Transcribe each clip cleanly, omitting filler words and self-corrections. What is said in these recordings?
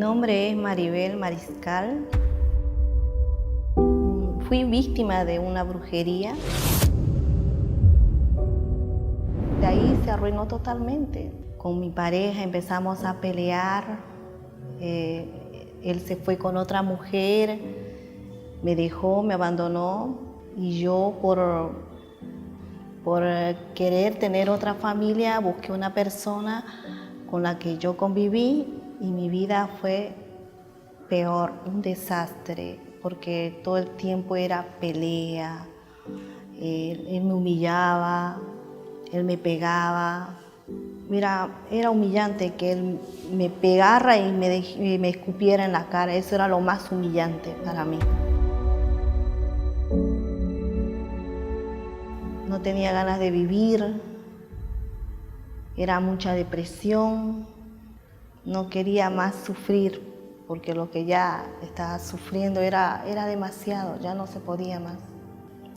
nombre es Maribel Mariscal. Fui víctima de una brujería. De ahí se arruinó totalmente. Con mi pareja empezamos a pelear. Él se fue con otra mujer, me dejó, me abandonó. Y yo por querer tener otra familia busqué una persona con la que yo conviví y mi vida fue peor, un desastre, porque todo el tiempo era pelea. Él me humillaba, él me pegaba. Era humillante que él me pegara y me escupiera en la cara. Eso era lo más humillante para mí. No tenía ganas de vivir, era mucha depresión, no quería más sufrir porque lo que ya estaba sufriendo era demasiado, ya no se podía más.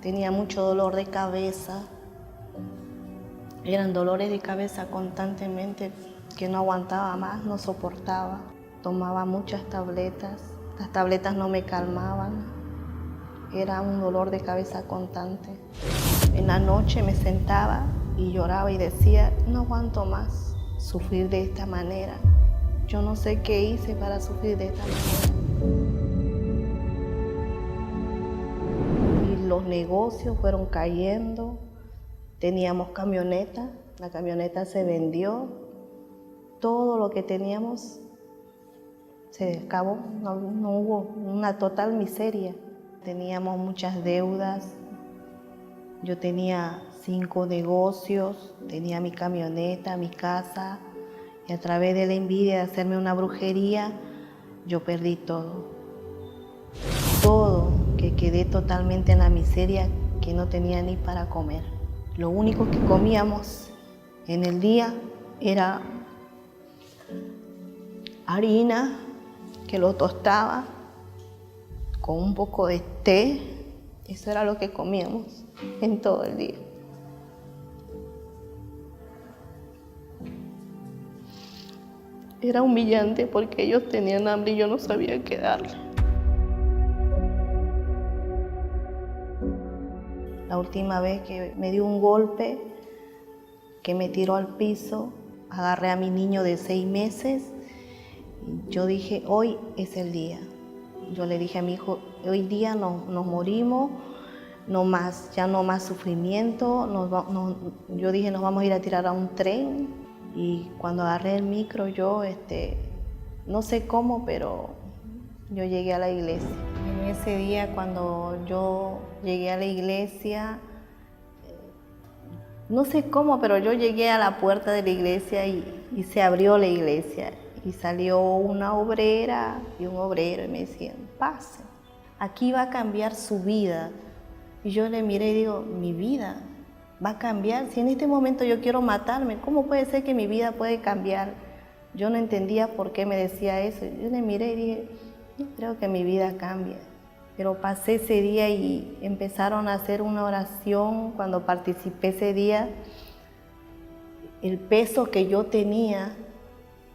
Tenía mucho dolor de cabeza, eran dolores de cabeza constantemente que no aguantaba más, no soportaba. Tomaba muchas tabletas, las tabletas no me calmaban, era un dolor de cabeza constante. En la noche me sentaba y lloraba y decía, no aguanto más sufrir de esta manera. Yo no sé qué hice para sufrir de esta manera. Y los negocios fueron cayendo, teníamos camioneta, la camioneta se vendió, todo lo que teníamos se acabó, no hubo una total miseria. Teníamos muchas deudas. Yo tenía 5 negocios, tenía mi camioneta, mi casa, y a través de la envidia de hacerme una brujería, yo perdí todo. Todo, que quedé totalmente en la miseria, que no tenía ni para comer. Lo único que comíamos en el día era harina, que lo tostaba con un poco de té. Eso era lo que comíamos en todo el día. Era humillante porque ellos tenían hambre y yo no sabía qué darle. La última vez que me dio un golpe, que me tiró al piso, agarré a mi niño de 6 meses y yo dije, hoy es el día. Yo le dije a mi hijo, hoy día nos morimos, no más, ya no más sufrimiento. Yo dije, nos vamos a ir a tirar a un tren. Y cuando agarré el micro, yo, no sé cómo, pero yo llegué a la iglesia. En ese día, cuando yo llegué a la iglesia, no sé cómo, pero yo llegué a la puerta de la iglesia y se abrió la iglesia. Y salió una obrera y un obrero y me decían, pase, aquí va a cambiar su vida. Y yo le miré y digo, mi vida va a cambiar. Si en este momento yo quiero matarme, ¿cómo puede ser que mi vida puede cambiar? Yo no entendía por qué me decía eso. Yo le miré y dije, no creo que mi vida cambie. Pero pasé ese día y empezaron a hacer una oración. Cuando participé ese día, el peso que yo tenía,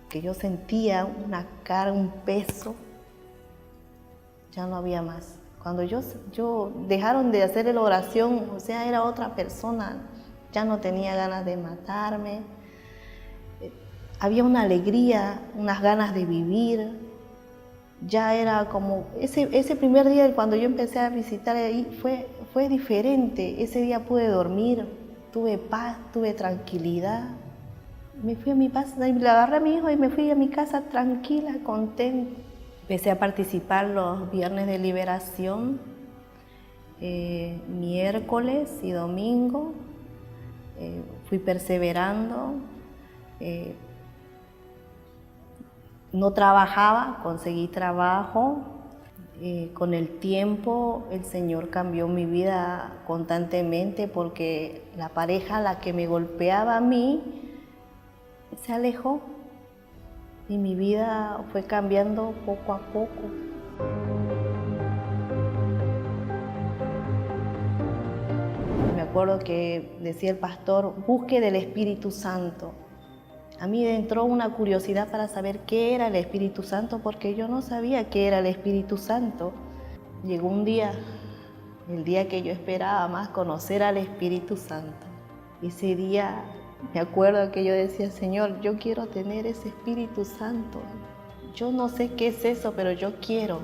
que yo sentía una carga, un peso, ya no había más. Cuando yo dejaron de hacer la oración, o sea, era otra persona, ya no tenía ganas de matarme. Había una alegría, unas ganas de vivir. Ya era como, ese primer día cuando yo empecé a visitar ahí fue diferente. Ese día pude dormir, tuve paz, tuve tranquilidad. Me fui a mi casa, le agarré a mi hijo y me fui a mi casa tranquila, contenta. Empecé a participar los viernes de liberación, miércoles y domingo. Fui perseverando. No trabajaba, conseguí trabajo. Con el tiempo el Señor cambió mi vida constantemente porque la pareja, la que me golpeaba a mí, se alejó y mi vida fue cambiando poco a poco. Me acuerdo que decía el pastor, busque del Espíritu Santo. A mí me entró una curiosidad para saber qué era el Espíritu Santo, porque yo no sabía qué era el Espíritu Santo. Llegó un día, el día que yo esperaba más, conocer al Espíritu Santo. Ese día me acuerdo que yo decía, Señor, yo quiero tener ese Espíritu Santo. Yo no sé qué es eso, pero yo quiero.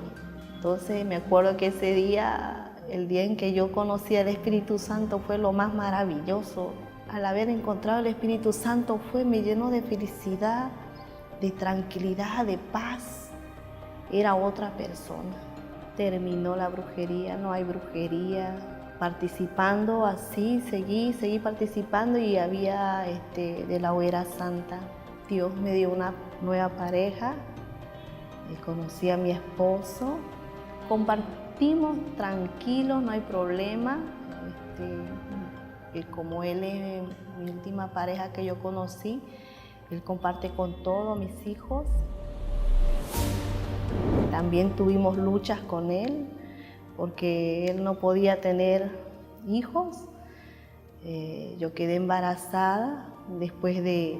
Entonces me acuerdo que ese día, el día en que yo conocí al Espíritu Santo, fue lo más maravilloso. Al haber encontrado el Espíritu Santo me llenó de felicidad, de tranquilidad, de paz. Era otra persona. Terminó la brujería, no hay brujería. Participando así, seguí participando y había de la hoguera santa. Dios me dio una nueva pareja, conocí a mi esposo, compartimos tranquilos, no hay problema. Como él es mi última pareja que yo conocí, él comparte con todos mis hijos. También tuvimos luchas con él, porque él no podía tener hijos. Yo quedé embarazada después de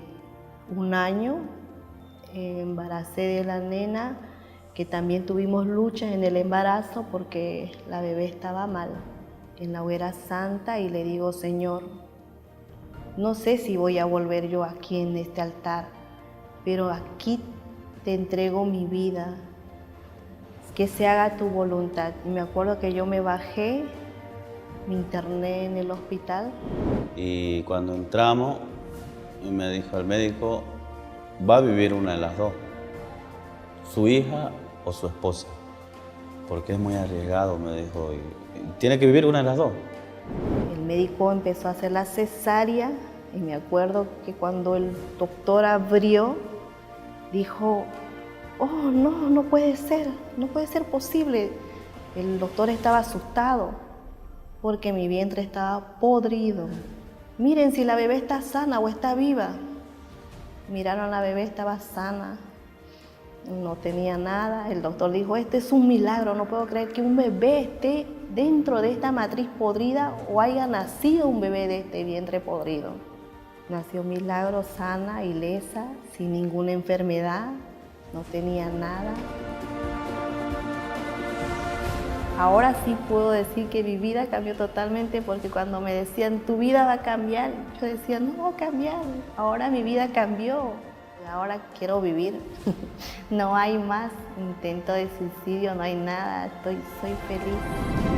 un año, embaracé de la nena, que también tuvimos luchas en el embarazo porque la bebé estaba mal. En la hoguera santa y le digo, Señor, no sé si voy a volver yo aquí en este altar, pero aquí te entrego mi vida, que se haga tu voluntad. Y me acuerdo que yo me bajé, me interné en el hospital. Y cuando entramos, me dijo el médico, va a vivir una de las dos, su hija o su esposa, porque es muy arriesgado, me dijo, y tiene que vivir una de las dos. El médico empezó a hacer la cesárea y me acuerdo que cuando el doctor abrió, dijo, oh, no puede ser posible. El doctor estaba asustado porque mi vientre estaba podrido. Miren si la bebé está sana o está viva. Miraron a la bebé, estaba sana, no tenía nada. El doctor dijo, este es un milagro, no puedo creer que un bebé esté dentro de esta matriz podrida o haya nacido un bebé de este vientre podrido. Nació milagro, sana, ilesa, sin ninguna enfermedad, no tenía nada. Ahora sí puedo decir que mi vida cambió totalmente, porque cuando me decían, tu vida va a cambiar, yo decía, no va a cambiar, ahora mi vida cambió. Ahora quiero vivir, no hay más intento de suicidio, no hay nada, soy feliz.